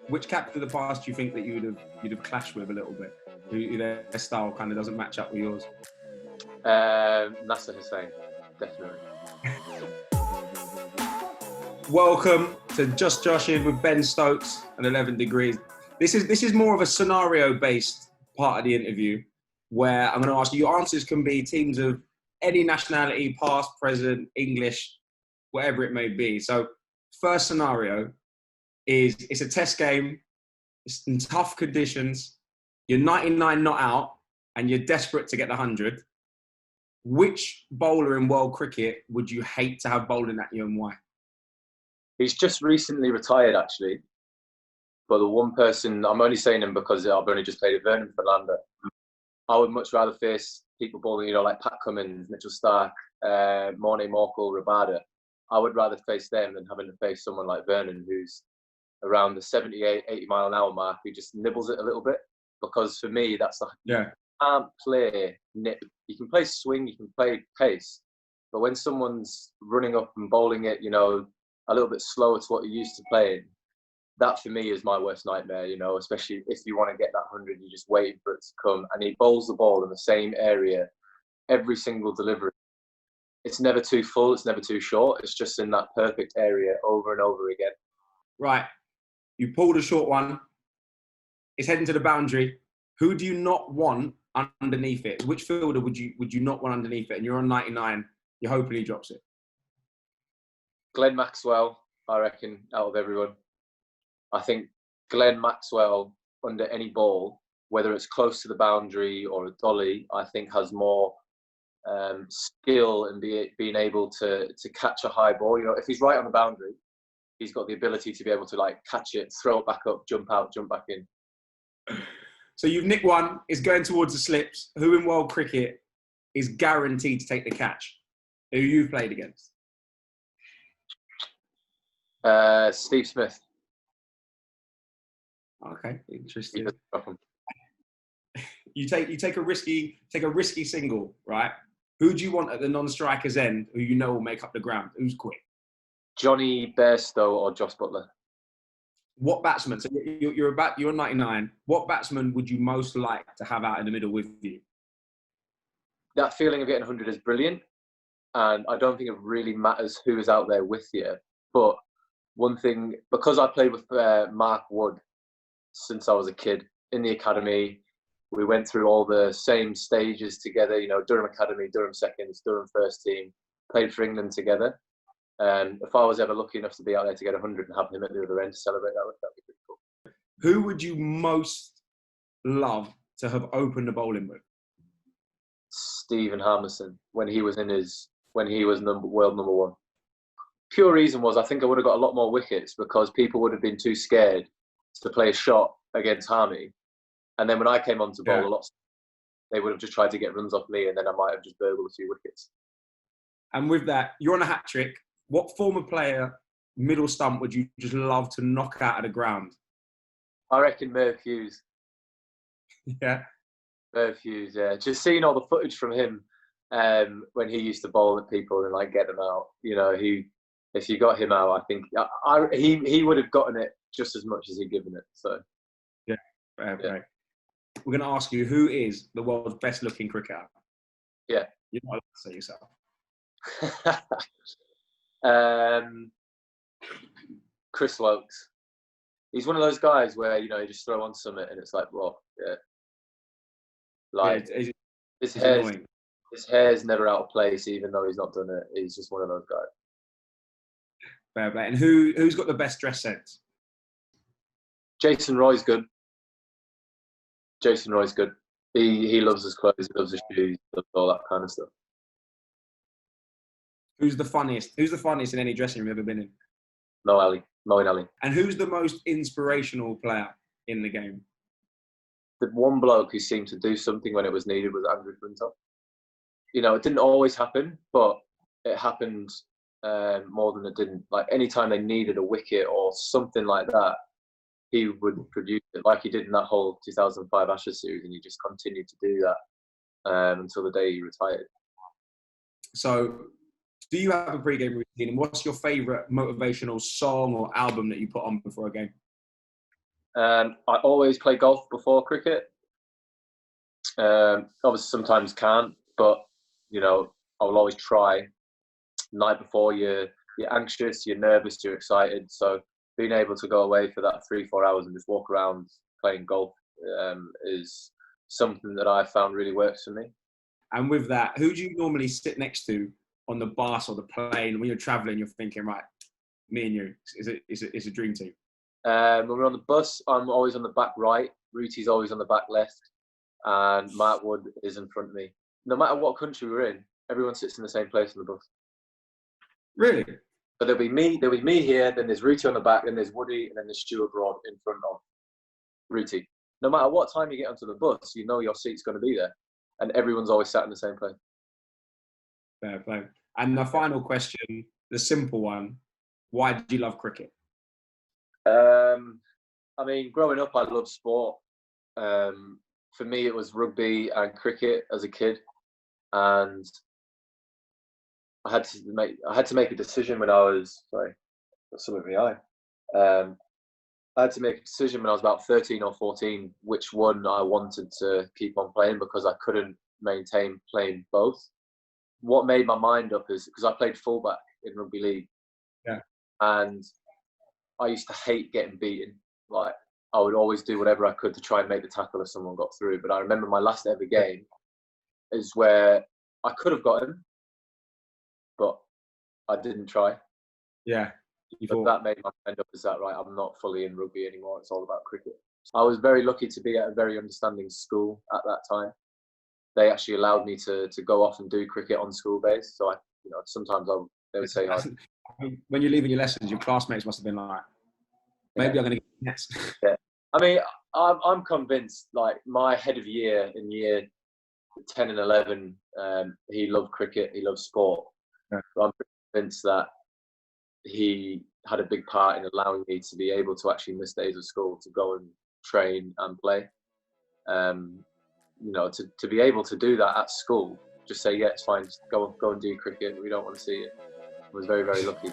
Which captain of the past do you think that you'd have clashed with a little bit? Who their style kind of doesn't match up with yours? Nasser Hussain, definitely. Welcome to Just Joshing with Ben Stokes and 11 Degrees. This is more of a scenario-based part of the interview where I'm going to ask you. Your answers can be teams of any nationality, past, present, English, whatever it may be. So, first scenario is it's a test game. It's in tough conditions. You're 99 not out, and you're desperate to get the 100. Which bowler in world cricket would you hate to have bowling at you, and why? He's just recently retired, actually. But the one person, I'm only saying him because I've only just played at Vernon Fernanda. I would much rather face people bowling, like Pat Cummins, Mitchell Starc, Morne Morkel, Rabada. I would rather face them than having to face someone like Vernon, who's around the 78, 80 mile an hour mark, who just nibbles it a little bit. Because for me, that's like, you can't play nip. You can play swing, you can play pace. But when someone's running up and bowling it, a little bit slower to what you're used to playing, that for me is my worst nightmare, especially if you want to get that 100, you're just waiting for it to come. And he bowls the ball in the same area every single delivery. It's never too full, it's never too short. It's just in that perfect area over and over again. Right. You pulled a short one. It's heading to the boundary. Who do you not want underneath it? Which fielder would you not want underneath it? And you're on 99. You're hoping he drops it. Glenn Maxwell, I reckon, out of everyone. I think Glenn Maxwell, under any ball, whether it's close to the boundary or a dolly, I think has more skill in being able to catch a high ball. If he's right on the boundary, he's got the ability to be able to catch it, throw it back up, jump out, jump back in. So you've nicked one. It's going towards the slips. Who in world cricket is guaranteed to take the catch? Who you've played against? Steve Smith. Okay, interesting. You take a risky single, right? Who do you want at the non-strikers end who will make up the ground? Who's quick? Johnny Bairstow or Joss Butler. What batsman? So you're 99. What batsman would you most like to have out in the middle with you? That feeling of getting 100 is brilliant, and I don't think it really matters who is out there with you. But one thing, because I played with Mark Wood since I was a kid in the academy, we went through all the same stages together. Durham Academy, Durham Seconds, Durham First Team, played for England together. If I was ever lucky enough to be out there to get 100 and have him at the other end to celebrate, that'd be pretty cool. Who would you most love to have opened the bowling with? Stephen Harmison, when he was world number one. Pure reason was I think I would have got a lot more wickets because people would have been too scared to play a shot against Harmy. And then when I came on to bowl a lot, they would have just tried to get runs off me, and then I might have just burgled a few wickets. And with that, you're on a hat trick. What former player, middle stump, would you just love to knock out of the ground? I reckon Merv Hughes. Yeah. Merv Hughes, yeah. Just seeing all the footage from him when he used to bowl at people and get them out. If you got him out, I think he would have gotten it just as much as he'd given it. So. Yeah. Right. We're going to ask you, who is the world's best looking cricketer? Yeah. You're not allowed to say yourself. Chris Stokes. He's one of those guys where you just throw on something and it's like, well, yeah. His hair's never out of place, even though he's not done it. He's just one of those guys. Fair play. And who's got the best dress sense? Jason Roy's good. He loves his clothes, he loves his shoes, he loves all that kind of stuff. Who's the funniest? Who's the funniest in any dressing room you've ever been in? Moeen Ali. And who's the most inspirational player in the game? The one bloke who seemed to do something when it was needed was Andrew Flintoff. It didn't always happen, but it happened more than it didn't. Any time they needed a wicket or something like that, he would produce it like he did in that whole 2005 Ashes series, and he just continued to do that until the day he retired. So, do you have a pre-game routine, and what's your favourite motivational song or album that you put on before a game? I always play golf before cricket. Obviously, sometimes can't, but you know, I will always try. Night before, you're anxious, you're nervous, you're excited. So being able to go away for that 3-4 hours and just walk around playing golf is something that I found really works for me. And with that, who do you normally sit next to on the bus or the plane when you're traveling? You're thinking, right, me and you, it's a dream team. When we're on the bus, I'm always on the back right. Ruti's always on the back left, and Matt Wood is in front of me. No matter what country we're in, everyone sits in the same place on the bus. Really? So there'll be me here, then there's Ruti on the back, then there's Woody, and then there's Stuart Broad in front of Ruti. No matter what time you get onto the bus, you know your seat's going to be there, and everyone's always sat in the same place. Fair play. And the final question, the simple one: why do you love cricket? I mean, growing up, I loved sport. For me, it was rugby and cricket as a kid, and I had to make a decision when I was something in my eye. I had to make a decision when I was about 13 or 14 which one I wanted to keep on playing because I couldn't maintain playing both. What made my mind up is because I played fullback in rugby league, and I used to hate getting beaten. Like, I would always do whatever I could to try and make the tackle if someone got through. But I remember my last ever game is where I could have got him, but I didn't try. Yeah. But that made my mind up, is that right, I'm not fully in rugby anymore. It's all about cricket. I was very lucky to be at a very understanding school at that time. They actually allowed me to go off and do cricket on school days. So sometimes they would say, when you're leaving your lessons, your classmates must have been like, maybe I'm going to get nets. Yeah. I mean, I'm convinced, like, my head of year in year 10 and 11, he loved cricket, he loved sport. Yeah. So I'm convinced that he had a big part in allowing me to be able to actually miss days of school to go and train and play. To be able to do that at school, just say, yeah, it's fine, just go and do cricket, we don't want to see it. I was very, very lucky.